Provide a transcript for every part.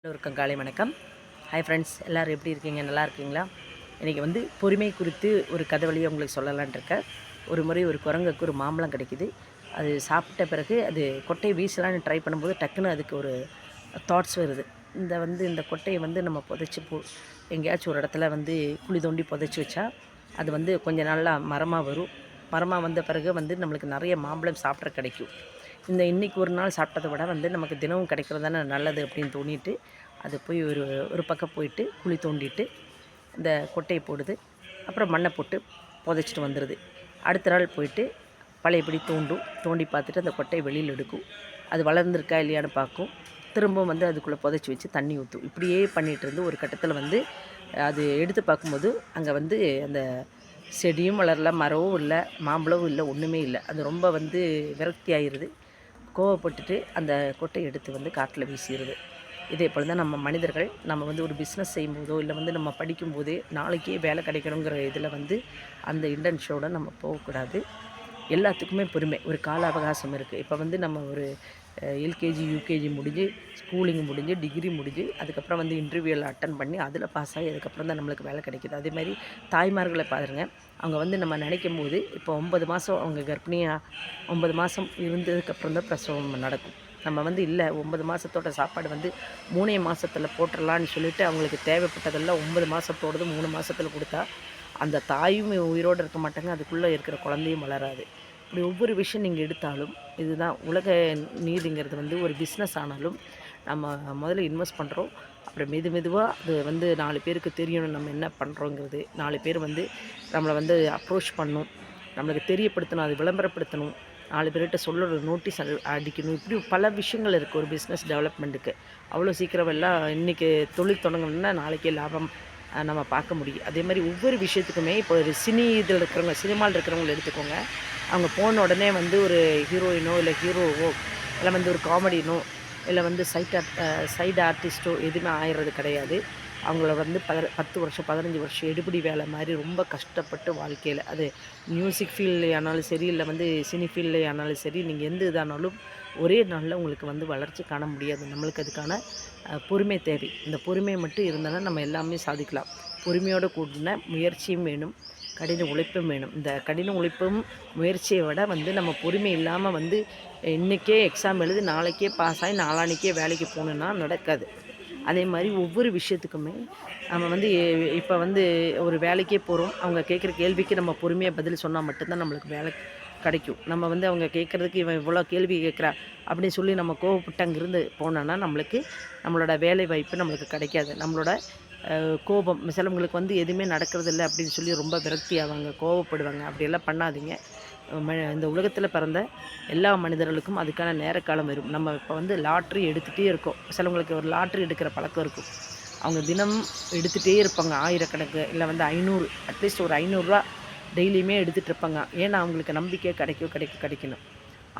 எல்லோருக்கும் காலை வணக்கம். ஹாய் ஃப்ரெண்ட்ஸ், எல்லோரும் எப்படி இருக்கீங்க? நல்லா இருக்கீங்களா? இன்றைக்கி வந்து பொறுமை குறித்து ஒரு கதை வழியை உங்களுக்கு சொல்லலான் இருக்கேன். ஒரு முறை ஒரு குரங்குக்கு ஒரு மாம்பழம் கிடைக்கிது. அது சாப்பிட்ட பிறகு அது கொட்டையை வீசலான்னு ட்ரை பண்ணும்போது டக்குன்னு அதுக்கு ஒரு தாட்ஸ் வருது. இந்த கொட்டையை வந்து நம்ம புதைச்சி எங்கேயாச்சும் ஒரு இடத்துல வந்து குழி தோண்டி புதைச்சி வச்சா அது வந்து கொஞ்ச நாளில் மரமாக வரும். மரமாக வந்த பிறகு வந்து நம்மளுக்கு நிறைய மாம்பழம் சாப்பிட்ற கிடைக்கும். இன்றைக்கி ஒரு நாள் சாப்பிட்டதை விட வந்து நமக்கு தினமும் கிடைக்கிறது தானே நல்லது அப்படின்னு தோணிட்டு அது போய் ஒரு ஒரு பக்கம் போயிட்டு குழி தோண்டிட்டு இந்த கொட்டையை போடுது. அப்புறம் மண்ணை போட்டு புதைச்சிட்டு வந்துடுது. அடுத்த நாள் போயிட்டு பழையபடி தோண்டி பார்த்துட்டு அந்த கொட்டையை வெளியில் எடுக்கும். அது வளர்ந்துருக்கா இல்லையான்னு பார்க்கும். திரும்பவும் வந்து அதுக்குள்ளே புதைச்சி வச்சு தண்ணி ஊற்றும். இப்படியே பண்ணிகிட்டு இருந்து ஒரு கட்டத்தில் வந்து அது எடுத்து பார்க்கும்போது அங்கே வந்து அந்த செடியும் வளரல, மரமும் இல்லை, மாம்பழமும் இல்லை, ஒன்றுமே இல்லை. அது ரொம்ப வந்து விரக்தி ஆயிடுது. கோவப்பட்டுட்டு அந்த கொட்டையை எடுத்து வந்து காட்டில் வீசிடுது. இதே போல் தான் நம்ம மனிதர்கள் நம்ம வந்து ஒரு பிஸ்னஸ் செய்யும்போதோ இல்லை வந்து நம்ம படிக்கும்போதே நாளைக்கே வேலை கிடைக்கணுங்கிற இதில் வந்து அந்த இன்டென்ஷனோடு நம்ம போகக்கூடாது. எல்லாத்துக்குமே பொறுமை, ஒரு கால அவகாசம் இருக்குது. இப்போ வந்து நம்ம ஒரு எல்கேஜி யூகேஜி முடிஞ்சு ஸ்கூலிங் முடிஞ்சு டிகிரி முடிஞ்சு அதுக்கப்புறம் வந்து இன்டர்வியூவில் அட்டன் பண்ணி அதில் பாஸ் ஆகி அதுக்கப்புறம் தான் நம்மளுக்கு வேலை கிடைக்கிது. அதேமாதிரி தாய்மார்களை பாருங்க, அவங்க வந்து நம்ம நினைக்கும் போது இப்போ 9 மாதம் அவங்க கர்ப்பிணியாக 9 மாதம் இருந்ததுக்கப்புறம் தான் பிரசவம் நடக்கும். நம்ம வந்து இல்லை 9 மாதத்தோட சாப்பாடு வந்து 3 மாதத்தில் போட்டுடலான்னு சொல்லிவிட்டு அவங்களுக்கு தேவைப்பட்டதெல்லாம் 9 மாதத்தோடது 3 மாதத்தில் கொடுத்தா அந்த தாயும் உயிரோடு இருக்க மாட்டாங்க, அதுக்குள்ளே இருக்கிற குழந்தையும் வளராது. இப்படி ஒவ்வொரு விஷயம் நீங்கள் எடுத்தாலும் இதுதான் உலக நீதிங்கிறது. வந்து ஒரு பிஸ்னஸ் ஆனாலும் நம்ம முதல்ல இன்வெஸ்ட் பண்ணுறோம். அப்புறம் மெதுவாக அது வந்து 4 பேருக்கு தெரியணும் நம்ம என்ன பண்ணுறோங்கிறது. 4 பேர் வந்து நம்மளை வந்து அப்ரோச் பண்ணணும், நம்மளுக்கு தெரியப்படுத்தணும், அது விளம்பரப்படுத்தணும், 4 பேர்கிட்ட சொல்ல நோட்டீஸ் அடிக்கணும். இப்படி பல விஷயங்கள் இருக்குது ஒரு பிஸ்னஸ் டெவலப்மெண்ட்டுக்கு. அவ்வளோ சீக்கிரம் எல்லாம் இன்றைக்கி தொழில் தொடங்கணும்னா நாளைக்கே லாபம் நம்ம பார்க்க முடியும். அதே மாதிரி ஒவ்வொரு விஷயத்துக்குமே இப்போ ஒரு இதில் இருக்கிறவங்க, சினிமாவில் இருக்கிறவங்களை எடுத்துக்கோங்க. அவங்க போன உடனே வந்து ஒரு ஹீரோயினோ இல்லை ஹீரோவோ இல்லை வந்து ஒரு காமெடியனோ இல்லை வந்து சைடு ஆர்டிஸ்ட்டோ எதுவுமே ஆயிடுறது கிடையாது. அவங்கள வந்து 10 வருஷம் 15 வருஷம் எடுபிடி வேலை மாதிரி ரொம்ப கஷ்டப்பட்டு வாழ்க்கையில், அது மியூசிக் ஃபீல்ட்லே ஆனாலும் சரி இல்லை வந்து சினி ஃபீல்ட்லே ஆனாலும் சரி, நீங்கள் எந்த இதானாலும் ஒரே நாளில் உங்களுக்கு வந்து வளர்ச்சி காண முடியாது. நம்மளுக்கு அதுக்கான பொறுமை தேவை. இந்த பொறுமை மட்டும் இருந்தாலும் நம்ம எல்லாமே சாதிக்கலாம். பொறுமையோடு கூடின முயற்சியும் வேணும், கடின உழைப்பும் வேணும். இந்த கடின உழைப்பும் முயற்சியை விட வந்து நம்ம பொறுமை இல்லாமல் வந்து இன்றைக்கே எக்ஸாம் எழுதி நாளைக்கே பாஸ் ஆகி நாளான்னைக்கே வேலைக்கு போகணுன்னா நடக்காது. அதே மாதிரி ஒவ்வொரு விஷயத்துக்குமே நம்ம வந்து இப்போ வந்து ஒரு வேலைக்கே போகிறோம், அவங்க கேட்குற கேள்விக்கு நம்ம பொறுமையாக பதில் சொன்னால் மட்டும்தான் நம்மளுக்கு வேலை கிடைக்கும். நம்ம வந்து அவங்க கேட்குறதுக்கு இவன் இவ்வளோ கேள்வி கேட்குறா அப்படின்னு சொல்லி நம்ம கோவப்பட்டு அங்கேருந்து போனோன்னா நம்மளோட வேலை வாய்ப்பு நம்மளுக்கு கிடைக்காது. நம்மளோட கோபம் சிலவங்களுக்கு வந்து எதுவுமே நடக்கிறதில்ல அப்படின்னு சொல்லி ரொம்ப விரக்தி ஆவாங்க, கோவப்படுவாங்க. அப்படியெல்லாம் பண்ணாதீங்க. இந்த உலகத்தில் பிறந்த எல்லா மனிதர்களுக்கும் அதுக்கான நேர காலம் வரும். நம்ம இப்போ வந்து லாட்ரி எடுத்துகிட்டே இருக்கோம். சிலவங்களுக்கு ஒரு லாட்ரி எடுக்கிற பழக்கம் இருக்கும். அவங்க தினம் எடுத்துகிட்டே இருப்பாங்க, ஆயிரக்கணக்கு இல்லை வந்து 500, அட்லீஸ்ட் ஒரு 500 டெய்லியுமே எடுத்துகிட்டு இருப்பாங்க. ஏன்னா அவங்களுக்கு நம்பிக்கை கிடைக்கணும்.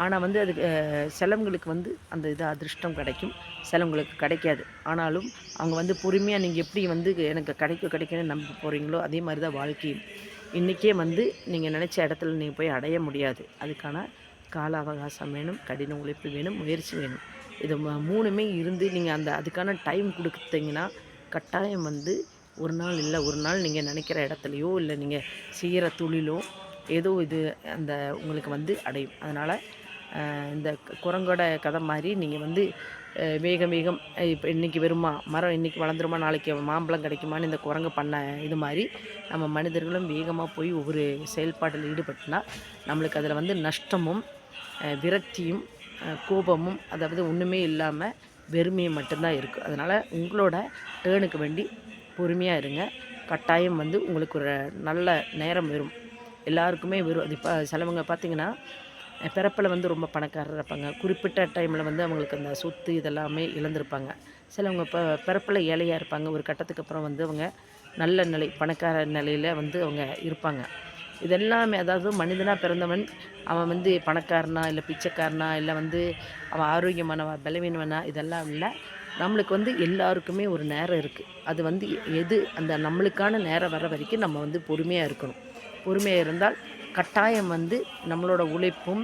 ஆனால் வந்து அதுக்கு சிலவங்களுக்கு வந்து அந்த இது அதிர்ஷ்டம் கிடைக்கும், சிலவங்களுக்கு கிடைக்காது. ஆனாலும் அவங்க வந்து பொறுமையாக நீங்கள் எப்படி வந்து எனக்கு கிடைக்கும்னு நம்ப போகிறீங்களோ அதே மாதிரி தான் வாழ்க்கையும். இன்றைக்கே வந்து நீங்கள் நினச்ச இடத்துல நீங்கள் போய் அடைய முடியாது. அதுக்கான கால அவகாசம் வேணும், கடின உழைப்பு வேணும், முயற்சி வேணும். இது 3மே இருந்து நீங்கள் அதுக்கான டைம் கொடுத்தீங்கன்னா கட்டாயம் வந்து ஒரு நாள் இல்லை ஒரு நாள் நீங்கள் நினைக்கிற இடத்துலையோ இல்லை நீங்கள் செய்கிற தொழிலோ ஏதோ இது அந்த உங்களுக்கு வந்து அடையும். அதனால் இந்த குரங்கோட கதை மாதிரி நீங்கள் வந்து வேகம் இப்போ இன்றைக்கி வருமா மரம், இன்றைக்கி வளர்ந்துருமா, நாளைக்கு மாம்பழம் கிடைக்குமான்னு இந்த குரங்கு பண்ண இது மாதிரி நம்ம மனிதர்களும் வேகமாக போய் ஒவ்வொரு செயல்பாட்டில் ஈடுபட்டுனா நம்மளுக்கு அதில் வந்து நஷ்டமும் விரக்தியும் கோபமும் அதாவது ஒன்றுமே இல்லாமல் வெறுமையை மட்டும்தான் இருக்குது. அதனால் உங்களோட டேர்னுக்கு வேண்டி பொறுமையாக இருங்க. கட்டாயம் வந்து உங்களுக்கு ஒரு நல்ல நேரம் வரும், எல்லாருக்குமே வரும். அது இப்போ சிலவங்க பார்த்திங்கன்னா பிறப்பில் வந்து ரொம்ப பணக்காரர் இருப்பாங்க, குறிப்பிட்ட டைமில் வந்து அவங்களுக்கு அந்த சொத்து இதெல்லாமே இழந்திருப்பாங்க. சிலவங்க பிறப்பில் ஏழையாக இருப்பாங்க, ஒரு கட்டத்துக்கு அப்புறம் வந்து அவங்க நல்ல நிலை பணக்கார நிலையில் வந்து அவங்க இருப்பாங்க. இதெல்லாமே அதாவது மனிதனாக பிறந்தவன் அவன் வந்து பணக்காரனா இல்லை பிச்சைக்காரனா இல்லை வந்து அவன் ஆரோக்கியமானவா பலவீனவனா இதெல்லாம் இல்லை. நம்மளுக்கு வந்து எல்லாருக்குமே ஒரு நேரம் இருக்குது. அது வந்து அந்த நம்மளுக்கான நேரம் வர வரைக்கும் நம்ம வந்து பொறுமையாக இருக்கணும். பொறுமையாக இருந்தால் கட்டாயம் வந்து நம்மளோட உழைப்பும்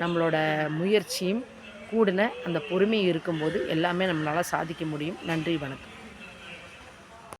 நம்மளோட முயற்சியும் கூடின அந்த பொறுமை இருக்கும்போது எல்லாமே நம்மளால் சாதிக்க முடியும். நன்றி, வணக்கம்.